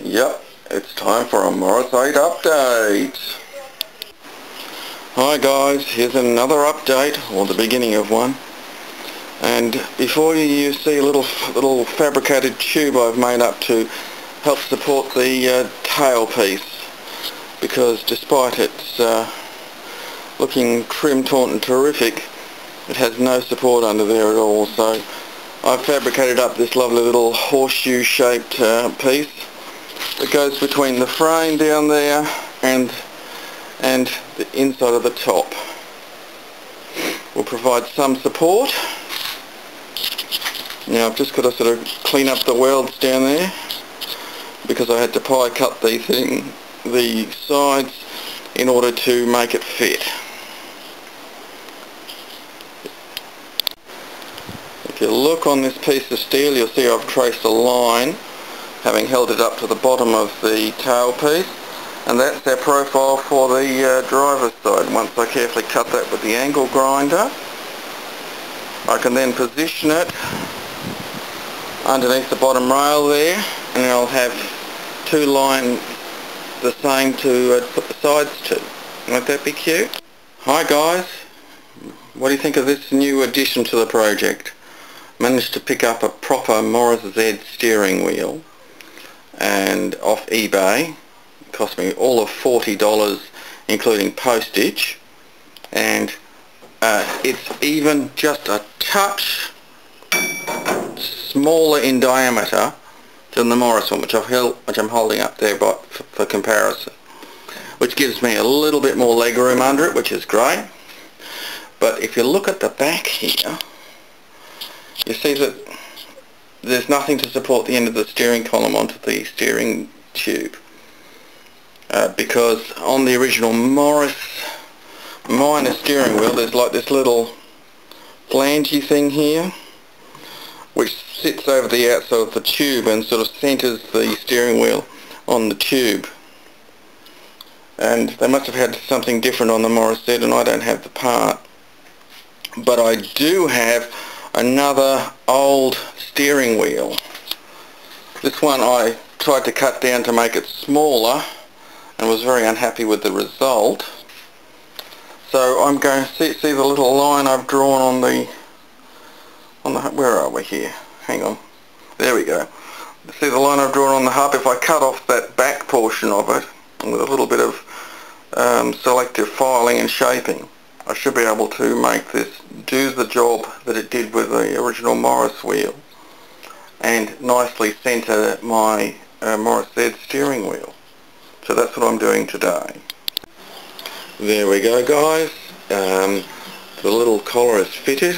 Yep, it's time for a Morris 8 update. Hi guys, here's another update, or the beginning of one. And before you see a little fabricated tube I've made up to help support the tail piece, because despite its looking trim, taut and terrific, it has no support under there at all. So I've fabricated up this lovely little horseshoe shaped piece that goes between the frame down there and the inside of the top. Will provide some support. Now I've just got to sort of clean up the welds down there because I had to pie cut the sides in order to make it fit. If you look on this piece of steel, you'll see I've traced a line having held it up to the bottom of the tail piece, and that's our profile for the driver's side. Once I carefully cut that with the angle grinder, I can then position it underneath the bottom rail there, and I'll have two lines the same to put the sides to. Won't that be cute? Hi guys, what do you think of this new addition to the project? Managed to pick up a proper Morris Z steering wheel and off eBay. It cost me all of $40 including postage, and it's even just a touch smaller in diameter than the Morris one, which I'm holding up there for comparison, which gives me a little bit more leg room under it, which is great. But if you look at the back here, you see that there's nothing to support the end of the steering column onto the steering tube, because on the original Morris minor steering wheel there's like this little flangey thing here which sits over the outside of the tube and sort of centres the steering wheel on the tube. And they must have had something different on the Morris Z, and I don't have the part. But I do have another old steering wheel. This one I tried to cut down to make it smaller and was very unhappy with the result. So I'm going to see the little line I've drawn on the where are we here? Hang on. There we go. See the line I've drawn on the hub? If I cut off that back portion of it with a little bit of selective filing and shaping, I should be able to make this do the job that it did with the original Morris wheel and nicely centre my Morris Z steering wheel. So that's what I'm doing today. There we go guys. The little collar is fitted.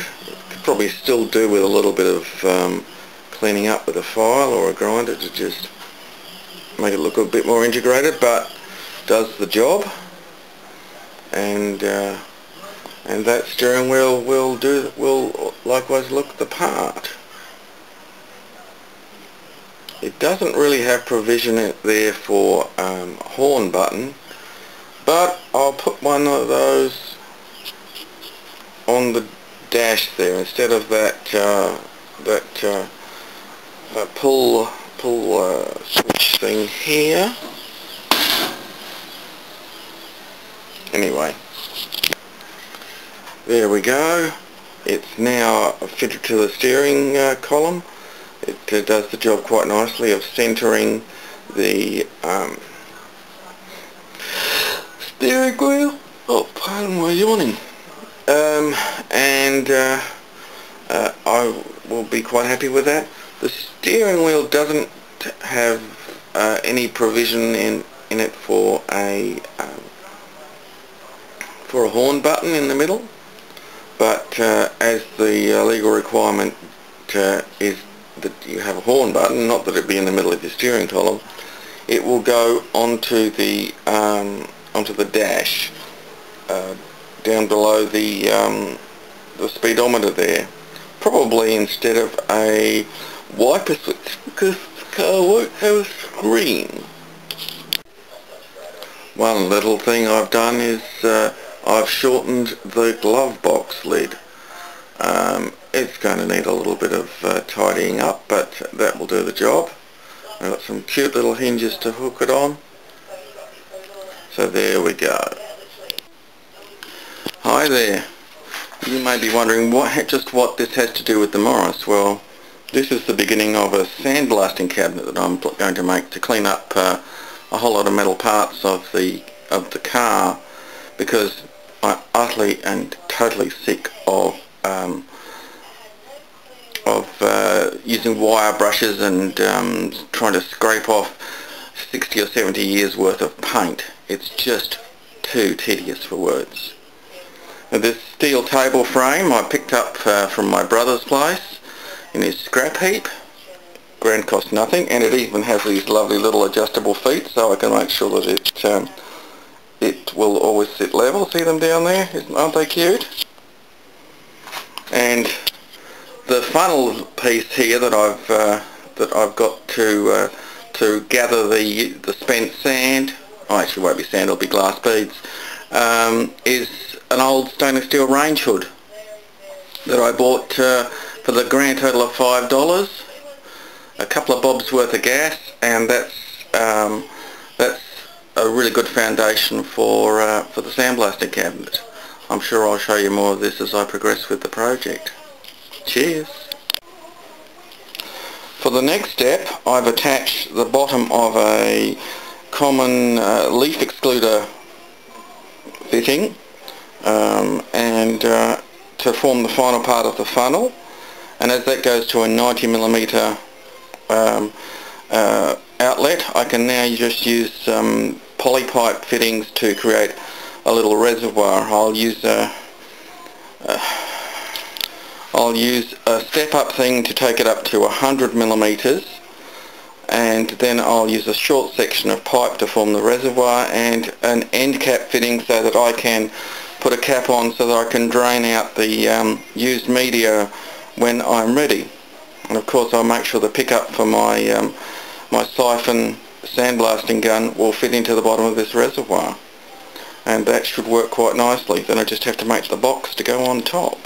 Could probably still do with a little bit of cleaning up with a file or a grinder to just make it look a bit more integrated, but does the job. And that steering wheel will likewise look the part. It doesn't really have provision there for a horn button, but I'll put one of those on the dash there instead of that pull switch thing here. Anyway, there we go. It's now fitted to the steering column. It does the job quite nicely of centering the steering wheel. Oh, pardon my yawning. I will be quite happy with that. The steering wheel doesn't have any provision in it for a horn button in the middle, but as the legal requirement is that you have a horn button, not that it be in the middle of your steering column, it will go onto the dash down below the speedometer there, probably instead of a wiper switch, because the car won't have a screen. One little thing I've done is I've shortened the glove box lid. It's going to need a little bit of tidying up, but that will do the job. I've got some cute little hinges to hook it on. So there we go. Hi there. You may be wondering just what this has to do with the Morris. Well, this is the beginning of a sandblasting cabinet that I'm going to make to clean up a whole lot of metal parts of the car, because I'm utterly and totally sick of using wire brushes and trying to scrape off 60 or 70 years worth of paint. It's just too tedious for words. Now, this steel table frame I picked up from my brother's place in his scrap heap. Grand cost nothing, and it even has these lovely little adjustable feet, so I can make sure that it will always sit level. See them down there? Aren't they cute? And the funnel piece here that I've got to gather the spent sand, oh, actually it won't be sand, it'll be glass beads, is an old stainless steel range hood that I bought for the grand total of $5. A couple of bobs worth of gas, and that's a really good foundation for the sandblasting cabinet. I'm sure I'll show you more of this as I progress with the project. Cheers! For the next step, I've attached the bottom of a common leaf excluder fitting and to form the final part of the funnel, and as that goes to a 90mm outlet, I can now just use some polypipe fittings to create a little reservoir. I'll use a step-up thing to take it up to 100mm, and then I'll use a short section of pipe to form the reservoir, and an end cap fitting so that I can put a cap on so that I can drain out the used media when I'm ready. And of course I'll make sure the pickup for my my siphon sandblasting gun will fit into the bottom of this reservoir, and that should work quite nicely. Then I just have to make the box to go on top.